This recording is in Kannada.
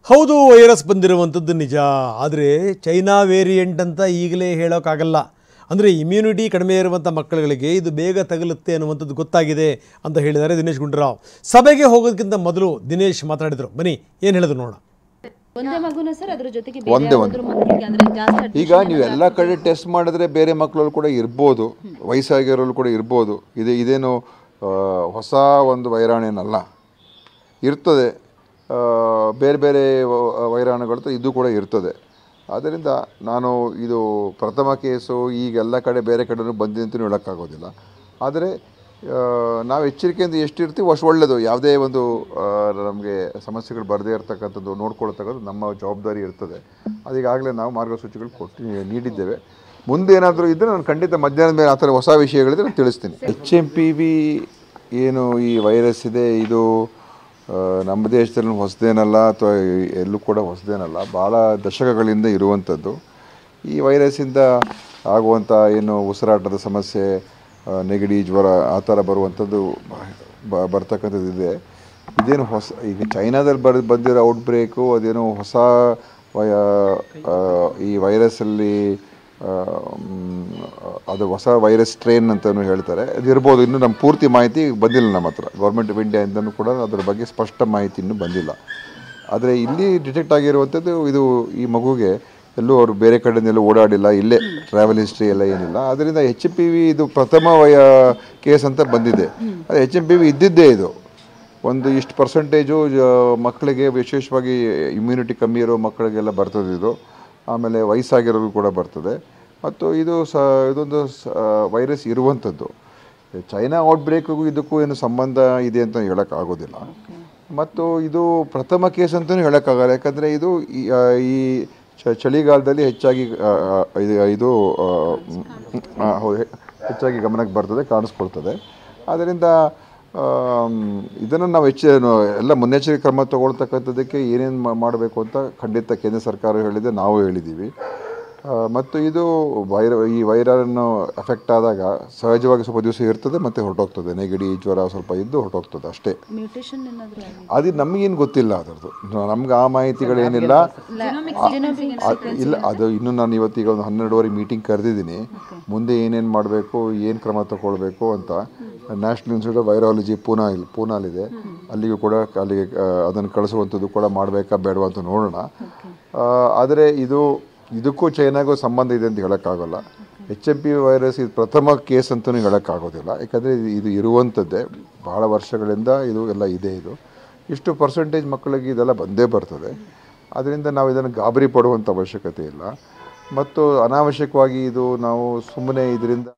ಹೌದು, ವೈರಸ್ ಬಂದಿರುವಂಥದ್ದು ನಿಜ. ಆದರೆ ಚೈನಾ ವೇರಿಯಂಟ್ ಅಂತ ಈಗಲೇ ಹೇಳೋಕ್ಕಾಗಲ್ಲ. ಅಂದರೆ ಇಮ್ಯುನಿಟಿ ಕಡಿಮೆ ಇರುವಂಥ ಮಕ್ಕಳುಗಳಿಗೆ ಇದು ಬೇಗ ತಗುಲುತ್ತೆ ಅನ್ನುವಂಥದ್ದು ಗೊತ್ತಾಗಿದೆ ಅಂತ ಹೇಳಿದ್ದಾರೆ ದಿನೇಶ್ ಗುಂಡೂರಾವ್. ಸಭೆಗೆ ಹೋಗೋದಕ್ಕಿಂತ ಮೊದಲು ದಿನೇಶ್ ಮಾತನಾಡಿದರು. ಬನ್ನಿ ಏನು ಹೇಳಿದ್ರು ನೋಡೋಣ. ಈಗ ನೀವು ಎಲ್ಲ ಕಡೆ ಟೆಸ್ಟ್ ಮಾಡಿದ್ರೆ ಬೇರೆ ಮಕ್ಕಳಲ್ಲಿ ಕೂಡ ಇರ್ಬೋದು, ವಯಸ್ಸಾಗಿರೋರು ಕೂಡ ಇರ್ಬೋದು. ಇದೇನು ಹೊಸ ಒಂದು ವೈರಾಣೇನಲ್ಲ, ಇರ್ತದೆ. ಬೇರೆ ಬೇರೆ ವೈರಾಣುಗಳು ಇದು ಕೂಡ ಇರ್ತದೆ. ಆದ್ದರಿಂದ ನಾನು ಇದು ಪ್ರಥಮ ಕೇಸು ಈಗೆಲ್ಲ ಕಡೆ ಬೇರೆ ಕಡೆಯೂ ಬಂದಿದೆ ಅಂತಲೂ ಹೇಳೋಕ್ಕಾಗೋದಿಲ್ಲ. ಆದರೆ ನಾವು ಎಚ್ಚರಿಕೆಯಿಂದ ಎಷ್ಟಿರ್ತೀವಿ ಅಷ್ಟು ಒಳ್ಳೆಯದು. ಯಾವುದೇ ಒಂದು ನಮಗೆ ಸಮಸ್ಯೆಗಳು ಬರದೇ ಇರತಕ್ಕಂಥದ್ದು ನೋಡ್ಕೊಳ್ತಕ್ಕಂಥದ್ದು ನಮ್ಮ ಜವಾಬ್ದಾರಿ ಇರ್ತದೆ. ಅದೀಗಾಗಲೇ ನಾವು ಮಾರ್ಗಸೂಚಿಗಳು ನೀಡಿದ್ದೇವೆ. ಮುಂದೆ ಏನಾದರೂ ಇದ್ದರೆ ನಾನು ಖಂಡಿತ ಮಧ್ಯಾಹ್ನದ ಮೇಲೆ ಆ ಥರ ಹೊಸ ವಿಷಯಗಳಿದ್ರೆ ನಾನು ತಿಳಿಸ್ತೀನಿ. HMPV ಏನು ಈ ವೈರಸ್ ಇದೆ, ಇದು ನಮ್ಮ ದೇಶದಲ್ಲಿ ಹೊಸದೇನಲ್ಲ ಅಥವಾ ಎಲ್ಲೂ ಕೂಡ ಹೊಸದೇನಲ್ಲ. ಭಾಳ ದಶಕಗಳಿಂದ ಇರುವಂಥದ್ದು. ಈ ವೈರಸ್ಸಿಂದ ಆಗುವಂಥ ಏನು ಉಸಿರಾಟದ ಸಮಸ್ಯೆ, ನೆಗಡಿ, ಜ್ವರ ಆ ಥರ ಬರುವಂಥದ್ದು ಬರ್ತಕ್ಕಂಥದ್ದು ಇದೆ. ಇದೇನು ಹೊಸ, ಈಗ ಚೈನಾದಲ್ಲಿ ಬಂದಿರೋ ಔಟ್ಬ್ರೇಕು ಅದೇನೋ ಹೊಸ ಈ ವೈರಸ್ಸಲ್ಲಿ ಅದು ಹೊಸ ವೈರಸ್ ಸ್ಟ್ರೇನ್ ಅಂತಲೂ ಹೇಳ್ತಾರೆ. ಅದು ಇರ್ಬೋದು. ಇನ್ನೂ ನಮ್ಮ ಪೂರ್ತಿ ಮಾಹಿತಿ ಬಂದಿಲ್ಲ ನಮ್ಮ ಹತ್ರ. ಗೌರ್ಮೆಂಟ್ ಆಫ್ ಇಂಡಿಯಾಯಿಂದನೂ ಕೂಡ ಅದರ ಬಗ್ಗೆ ಸ್ಪಷ್ಟ ಮಾಹಿತಿ ಇನ್ನೂ ಬಂದಿಲ್ಲ. ಆದರೆ ಇಲ್ಲಿ ಡಿಟೆಕ್ಟ್ ಆಗಿರುವಂಥದ್ದು ಇದು ಈ ಮಗುಗೆ ಎಲ್ಲೂ ಅವರು ಬೇರೆ ಕಡೆಯಿಂದೆಲ್ಲೂ ಓಡಾಡಿಲ್ಲ, ಇಲ್ಲೇ ಟ್ರಾವೆಲ್ ಹಿಸ್ಟ್ರಿ ಎಲ್ಲ ಏನಿಲ್ಲ. ಅದರಿಂದ HMPV ಇದು ಪ್ರಥಮ ಕೇಸ್ ಅಂತ ಬಂದಿದೆ. ಅದು HMPV ಇದ್ದಿದ್ದೇ ಇದು ಒಂದು ಇಷ್ಟು ಪರ್ಸೆಂಟೇಜು ಮಕ್ಕಳಿಗೆ, ವಿಶೇಷವಾಗಿ ಇಮ್ಯುನಿಟಿ ಕಮ್ಮಿ ಇರೋ ಮಕ್ಕಳಿಗೆಲ್ಲ ಬರ್ತದೆ ಇದು. ಆಮೇಲೆ ವಯಸ್ಸಾಗಿರೋರು ಕೂಡ ಬರ್ತದೆ. ಮತ್ತು ಇದೊಂದು ವೈರಸ್ ಇರುವಂಥದ್ದು. ಚೈನಾ ಔಟ್ಬ್ರೇಕಿಗೂ ಇದಕ್ಕೂ ಏನು ಸಂಬಂಧ ಇದೆ ಅಂತ ಹೇಳೋಕ್ಕಾಗೋದಿಲ್ಲ. ಮತ್ತು ಇದು ಪ್ರಥಮ ಕೇಸ್ ಅಂತಲೂ ಹೇಳೋಕ್ಕಾಗಲ್ಲ. ಯಾಕಂದರೆ ಇದು ಈ ಚಳಿಗಾಲದಲ್ಲಿ ಹೆಚ್ಚಾಗಿ ಹೆಚ್ಚಾಗಿ ಗಮನಕ್ಕೆ ಬರ್ತದೆ, ಕಾಣಿಸ್ಕೊಳ್ತದೆ. ಆದ್ದರಿಂದ ಇದನ್ನು ನಾವು ಎಲ್ಲ ಮುನ್ನೆಚ್ಚರಿಕೆ ಕ್ರಮ ತಗೊಳ್ತಕ್ಕಂಥದ್ದಕ್ಕೆ ಏನೇನು ಮಾಡಬೇಕು ಅಂತ ಖಂಡಿತ ಕೇಂದ್ರ ಸರ್ಕಾರ ಹೇಳಿದೆ, ನಾವು ಹೇಳಿದ್ದೀವಿ. ಮತ್ತು ಇದು ಈ ವೈರನ್ನು ಎಫೆಕ್ಟ್ ಆದಾಗ ಸಹಜವಾಗಿ ಸ್ವಲ್ಪ ದಿವಸ ಇರ್ತದೆ ಮತ್ತು ಹೊರಟೋಗ್ತದೆ. ನೆಗಡಿ, ಜ್ವರ ಸ್ವಲ್ಪ ಇದ್ದು ಹೊರಟೋಗ್ತದೆ ಅಷ್ಟೇ. ಅದು ನಮಗೇನು ಗೊತ್ತಿಲ್ಲ, ಅದರದ್ದು ನಮ್ಗೆ ಆ ಮಾಹಿತಿಗಳೇನಿಲ್ಲ. ಇಲ್ಲ, ಅದು ಇನ್ನೂ ನಾನು ಇವತ್ತೀಗ ಒಂದು 12:30 ಮೀಟಿಂಗ್ ಕರೆದಿದ್ದೀನಿ. ಮುಂದೆ ಏನೇನು ಮಾಡಬೇಕು, ಏನು ಕ್ರಮ ತಗೊಳ್ಬೇಕು ಅಂತ ನ್ಯಾಷನಲ್ ಇನ್ಸ್ಟಿಟ್ಯೂಟ್ ಆಫ್ ವೈರಾಲಜಿ ಪೂನಾಲಿದೆ. ಅಲ್ಲಿಗೂ ಕೂಡ ಅಲ್ಲಿಗೆ ಅದನ್ನು ಕಳಿಸುವಂಥದ್ದು ಕೂಡ ಮಾಡಬೇಕಾ ಬೇಡವಾ ಅಂತ ನೋಡೋಣ. ಆದರೆ ಇದಕ್ಕೂ ಚೈನಾಗೂ ಸಂಬಂಧ ಇದೆ ಅಂತ ಹೇಳೋಕ್ಕಾಗಲ್ಲ. HMPV ವೈರಸ್ ಇದು ಪ್ರಥಮ ಕೇಸ್ ಅಂತಲೂ ಹೇಳೋಕ್ಕಾಗೋದಿಲ್ಲ. ಯಾಕಂದರೆ ಇದು ಇರುವಂಥದ್ದೇ ಭಾಳ ವರ್ಷಗಳಿಂದ ಇದು ಎಲ್ಲ ಇದೆ. ಇಷ್ಟು ಪರ್ಸೆಂಟೇಜ್ ಮಕ್ಕಳಿಗೆ ಇದೆಲ್ಲ ಬಂದೇ ಬರ್ತದೆ. ಅದರಿಂದ ನಾವು ಇದನ್ನು ಗಾಬರಿ ಪಡುವಂಥ ಅವಶ್ಯಕತೆ ಇಲ್ಲ. ಮತ್ತು ಅನಾವಶ್ಯಕವಾಗಿ ನಾವು ಸುಮ್ಮನೆ ಇದರಿಂದ